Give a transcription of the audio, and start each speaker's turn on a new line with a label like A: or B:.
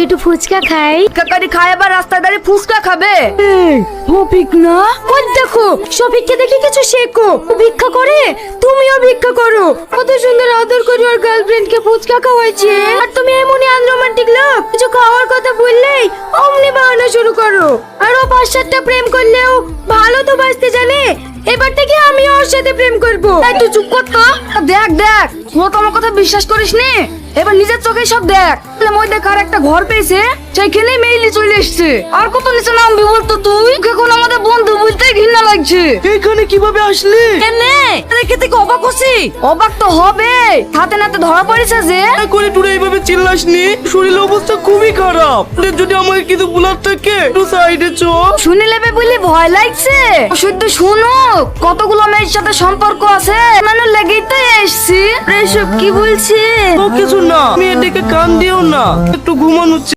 A: একটু ফুচকা খাই।
B: কাকারি খায় আবার রাস্তায় দাঁড়িয়ে ফুচকা খাবে?
A: শফিক না, ওই দেখো শফিককে দেখে কিছু শেখো। ও ভিক্ষা করে, তুমিও ভিক্ষা করো। কত সুন্দর আদর করে ওর গার্লফ্রেন্ডকে ফুচকা খাওয়াইছে, আর তুমি এমনই আনরোমান্টিক লোক, কিছু খাওয়ার কথা বললেই অমনি বাহানা শুরু করো। আর ও 5-7টা প্রেম করলেও ভালো তো বাঁচতে জানে। এবার থেকে আমিও ওর সাথে প্রেম করবো।
B: তাই তুই চুপ কর তো। দেখ দেখ, ও তো আমার কথা বিশ্বাস করিস নি, এবার নিজের চোখে সব দেখ। মই দেখ আর একটা ঘর পেয়েছে, সেইখানে মেইলি চলে এসছে। আর কত নিচে নামবি বলতো তুই? এখন আমাদের বন্ধু বুঝতে ঘৃণা লাগছে।
C: এখানে কিভাবে আসলি?
B: কেনে দেখে থেকে অবাক হচ্ছি। অবাক তো হবে, হাতে নাতে ধরা পড়েছে যে।
C: করে টুরে এইভাবে চিল্লাসনি, শরীরের অবস্থা খুবই খারাপ। যদি আমাকে কিছু বলার থাকে একটু সাইডে চ।
B: শুনে নেবে বলে ভয় লাগছে? শুদ্ধ শুনো, কতগুলো মেয়ের সাথে সম্পর্ক আছে, মানে লেগেই তো এসছি। এসব কি বলছে?
C: ও কিছু না, মেয়েটাকে কান দিও না, একটু ঘুমানো